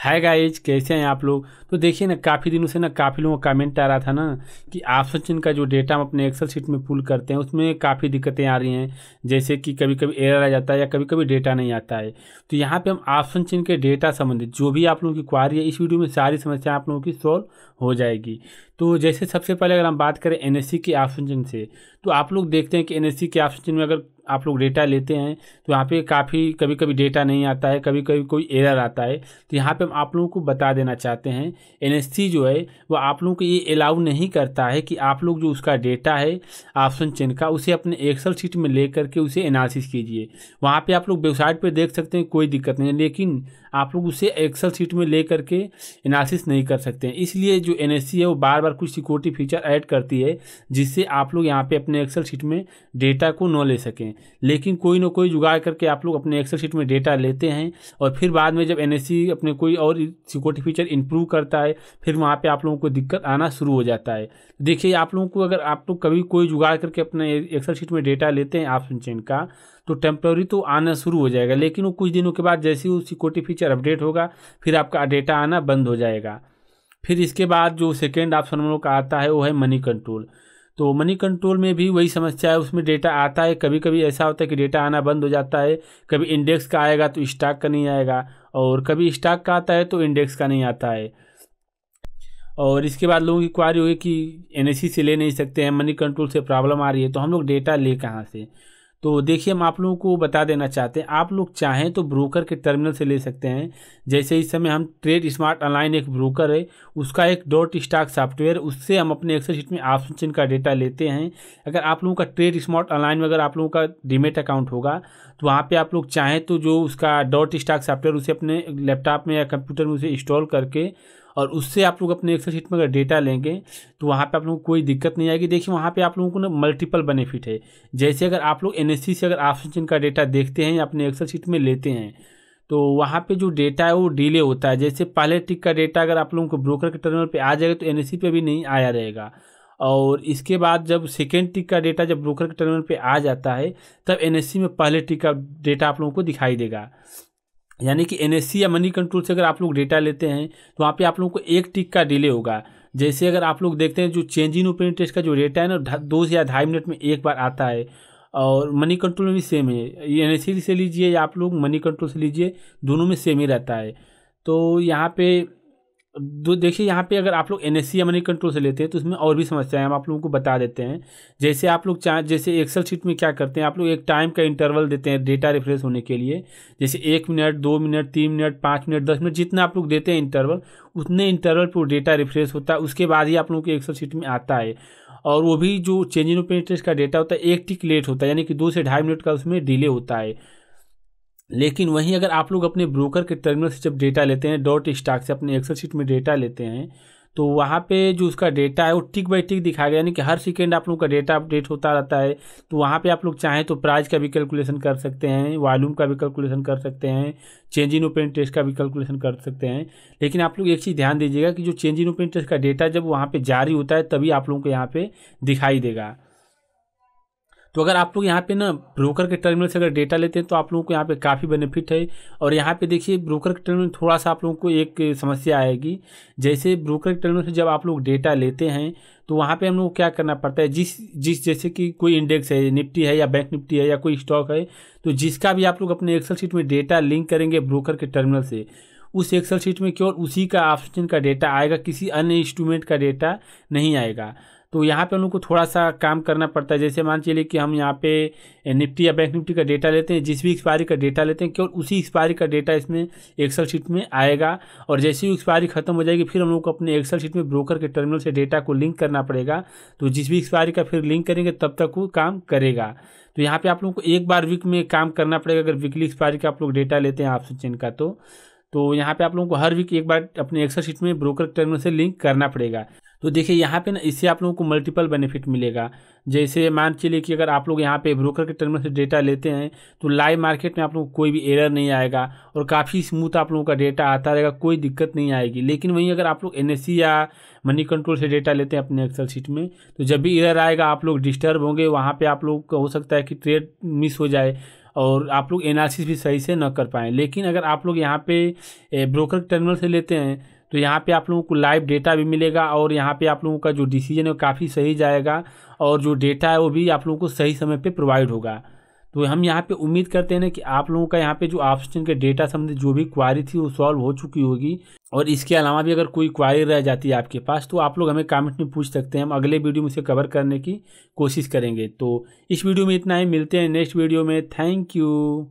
Hi guys, कैसे हैं आप लोग। तो देखिए ना, काफ़ी दिनों से ना काफ़ी लोगों का कमेंट आ रहा था ना कि ऑप्शन चिन्ह का जो डेटा हम अपने एक्सेल शीट में पुल करते हैं उसमें काफ़ी दिक्कतें आ रही हैं। जैसे कि कभी कभी एरर आ जाता है या कभी कभी डेटा नहीं आता है। तो यहाँ पे हम ऑप्शन चिन्ह के डेटा संबंधित जो भी आप लोगों की क्वारी है, इस वीडियो में सारी समस्या आप लोगों की सॉल्व हो जाएगी। तो जैसे सबसे पहले अगर हम बात करें एनएससी के ऑप्शन चिन्ह से, तो आप लोग देखते हैं कि एनएससी के ऑप्शन चिन्ह में अगर आप लोग डेटा लेते हैं तो यहाँ पे काफ़ी कभी कभी डेटा नहीं आता है, कभी कभी कोई एरर आता है। तो यहाँ पे हम आप लोगों को बता देना चाहते हैं, एनएससी जो है वो आप लोगों को ये अलाउ नहीं करता है कि आप लोग जो उसका डेटा है ऑप्शन चिन्ह का, उसे अपने एक्सेल शीट में ले करके उसे एनालिसिस कीजिए। वहाँ पे आप लोग वेबसाइट पे देख सकते हैं, कोई दिक्कत नहीं है, लेकिन आप लोग उसे एक्सेल शीट में ले करके एनालिसिस नहीं कर सकते हैं। इसलिए जो एनएससी है वो बार बार कुछ सिक्योरिटी फीचर ऐड करती है जिससे आप लोग यहाँ पे अपने एक्सेल शीट में डेटा को न ले सकें। लेकिन कोई ना कोई जुगाड़ करके आप लोग अपने एक्सेल शीट में डेटा लेते हैं और फिर बाद में जब एनएससी अपने कोई और सिक्योरिटी फीचर इंप्रूव करता है, फिर वहाँ पे आप लोगों को दिक्कत आना शुरू हो जाता है। देखिए, आप लोगों को अगर आप लोग कभी कोई जुगाड़ करके अपने एक्सेल शीट में डेटा लेते हैं ऑप्शन चेन का, तो टेम्प्रेरी तो आना शुरू हो जाएगा, लेकिन वो कुछ दिनों के बाद जैसे ही वो सिक्योरिटी फीचर अपडेट होगा फिर आपका डेटा आना बंद हो जाएगा। फिर इसके बाद जो सेकेंड ऑप्शन हम लोग का आता है वो है मनी कंट्रोल। तो मनी कंट्रोल में भी वही समस्या है, उसमें डेटा आता है, कभी कभी ऐसा होता है कि डेटा आना बंद हो जाता है। कभी इंडेक्स का आएगा तो स्टॉक का नहीं आएगा, और कभी स्टॉक का आता है तो इंडेक्स का नहीं आता है। और इसके बाद लोगों की क्वारी हुई कि एनएससी से ले नहीं सकते हैं, मनी कंट्रोल से प्रॉब्लम आ रही है, तो हम लोग डेटा ले कहाँ से। तो देखिए, हम आप लोगों को बता देना चाहते हैं, आप लोग चाहें तो ब्रोकर के टर्मिनल से ले सकते हैं। जैसे इस समय हम ट्रेड स्मार्ट ऑनलाइन एक ब्रोकर है, उसका एक डॉट स्टॉक सॉफ्टवेयर, उससे हम अपने एक्सेल शीट में ऑप्शन चिन्ह का डेटा लेते हैं। अगर आप लोगों का ट्रेड स्मार्ट ऑनलाइन में अगर आप लोगों का डीमेट अकाउंट होगा तो वहाँ पे आप लोग चाहें तो जो उसका डॉट स्टॉक सॉफ्टवेयर उसे अपने लैपटॉप में या कंप्यूटर में उसे इंस्टॉल करके और उससे आप लोग अपने एक्सेल शीट में अगर डेटा लेंगे तो वहाँ पे आप लोगों को कोई दिक्कत नहीं आएगी। देखिए, वहाँ पे आप लोगों को ना मल्टीपल बेनिफिट है। जैसे अगर आप लोग एनएससी से अगर ऑप्शन चिन्ह का डेटा देखते हैं या अपने एक्सेल शीट में लेते हैं तो वहाँ पे जो डेटा है वो डिले होता है। जैसे पहले टिक का डेटा अगर आप लोगों को ब्रोकर के टर्मिनल पे आ जाएगा तो एनएससी पे भी नहीं आया रहेगा, और इसके बाद जब सेकेंड टिक का डेटा जब ब्रोकर के टर्मिनल पे आ जाता है तब एनएससी में पहले टिक का डेटा आप लोगों को दिखाई देगा। यानी कि एनएससी या मनी कंट्रोल से अगर आप लोग डेटा लेते हैं तो वहाँ पे आप लोगों को एक टिक का डिले होगा। जैसे अगर आप लोग देखते हैं जो चेंज इन ओपन टेस्ट का जो डेटा है ना 2 से या 2.5 मिनट में एक बार आता है, और मनी कंट्रोल में भी सेम है। एनएससी से लीजिए या आप लोग मनी कंट्रोल से लीजिए, दोनों में सेम ही रहता है। तो यहाँ पे देखिए, यहाँ पे अगर आप लोग एनएससी या मनी कंट्रोल से लेते हैं तो उसमें और भी समस्याएं हम आप लोगों को बता देते हैं। जैसे आप लोग जैसे एक्सेल शीट में क्या करते हैं, आप लोग एक टाइम का इंटरवल देते हैं डेटा रिफ्रेश होने के लिए। जैसे 1 minute, 2 minute, 3 minute, 5 minute, 10 minute, जितना आप लोग देते हैं इंटरवल, उतने इंटरवल पर डेटा रिफ्रेश होता है। उसके बाद ही आप लोगों के एक्सेल शीट में आता है, और वो भी जो चेंज इन ओपन इंटरेस्ट का डेटा होता है एक टिक लेट होता है, यानी कि 2 से 2.5 मिनट का उसमें डिले होता है। लेकिन वहीं अगर आप लोग अपने ब्रोकर के टर्मिनल से जब डेटा लेते हैं, डॉट स्टॉक से अपने एक्सेल शीट में डेटा लेते हैं, तो वहाँ पे जो उसका डेटा है वो टिक बाई टिक दिखाया गया, यानी कि हर सेकेंड आप लोग का डेटा अपडेट होता रहता है। तो वहाँ पे आप लोग चाहें तो प्राइस का भी कैलकुलेशन कर सकते हैं, वॉल्यूम का भी कैलकुलेशन कर सकते हैं, चेंज इन ओपन टेस्ट का भी कैलकुलेशन कर सकते हैं। लेकिन आप लोग एक चीज़ ध्यान दीजिएगा कि जो चेंज इन ओपन टेस्ट का डेटा जब वहाँ पर जारी होता है तभी आप लोगों को यहाँ पर दिखाई देगा। तो अगर आप लोग यहाँ पे ना ब्रोकर के टर्मिनल से अगर डेटा लेते हैं तो आप लोगों को यहाँ पे काफ़ी बेनिफिट है। और यहाँ पे देखिए, ब्रोकर के टर्मिनल में थोड़ा सा आप लोगों को एक समस्या आएगी। जैसे ब्रोकर के टर्मिनल से जब आप लोग डेटा लेते हैं तो वहाँ पे हम लोग को क्या करना पड़ता है, जिस जैसे कि कोई इंडेक्स है, निफ्टी है या बैंक निफ्टी है या कोई स्टॉक है, तो जिसका भी आप लोग अपने एक्सेल शीट में डेटा लिंक करेंगे ब्रोकर के टर्मिनल से, उस एक्सेल शीट में केवल उसी का ऑप्शन का डेटा आएगा, किसी अन्य इंस्ट्रूमेंट का डेटा नहीं आएगा। तो यहाँ पे हम लोग को थोड़ा सा काम करना पड़ता है। जैसे मान चलिए कि हम यहाँ पे निफ्टी या बैंक निफ्टी का डेटा लेते हैं, जिस भी एक्सपायरी का डेटा लेते हैं केवल उसी एक्सपायरी का डेटा इसमें एक्सेल शीट में आएगा, और जैसे ही एक्सपायरी खत्म हो जाएगी फिर हम लोग को अपने एक्सेल शीट में ब्रोकर के टर्मिनल से डेटा को लिंक करना पड़ेगा। तो जिस भी एक्सपायरी का फिर लिंक करेंगे तब तक वो काम करेगा। तो यहाँ पे आप लोगों को एक बार वीक में काम करना पड़ेगा अगर वीकली एक्सपायरी का आप लोग डेटा लेते हैं ऑप्शन चेन का। तो यहाँ पे आप लोगों को हर वीक एक बार अपने एक्सेल शीट में ब्रोकर टर्मिनल से लिंक करना पड़ेगा। तो देखिए, यहाँ पे ना इससे आप लोगों को मल्टीपल बेनिफिट मिलेगा। जैसे मान चलिए कि अगर आप लोग यहाँ पे ब्रोकर के टर्मिनल से डेटा लेते हैं तो लाइव मार्केट में आप लोगों को कोई भी एरर नहीं आएगा और काफ़ी स्मूथ आप लोगों का डेटा आता रहेगा, कोई दिक्कत नहीं आएगी। लेकिन वहीं अगर आप लोग एनएससी या मनी कंट्रोल से डेटा लेते हैं अपने एक्सेल शीट में, तो जब भी एरर आएगा आप लोग डिस्टर्ब होंगे, वहाँ पर आप लोग का हो सकता है कि ट्रेड मिस हो जाए। और आप लोग एनालिसिस भी सही से न कर पाएँ। लेकिन अगर आप लोग यहाँ पे ब्रोकर टर्मिनल से लेते हैं तो यहाँ पे आप लोगों को लाइव डेटा भी मिलेगा और यहाँ पे आप लोगों का जो डिसीजन है वो काफ़ी सही जाएगा और जो डेटा है वो भी आप लोगों को सही समय पे प्रोवाइड होगा। तो हम यहाँ पे उम्मीद करते हैं ना कि आप लोगों का यहाँ पे जो ऑप्शन के डेटा संबंधित जो भी क्वारी थी वो सॉल्व हो चुकी होगी। और इसके अलावा भी अगर कोई क्वारी रह जाती है आपके पास तो आप लोग हमें कमेंट में पूछ सकते हैं, हम अगले वीडियो में उसे कवर करने की कोशिश करेंगे। तो इस वीडियो में इतना ही, मिलते हैं नेक्स्ट वीडियो में। Thank you.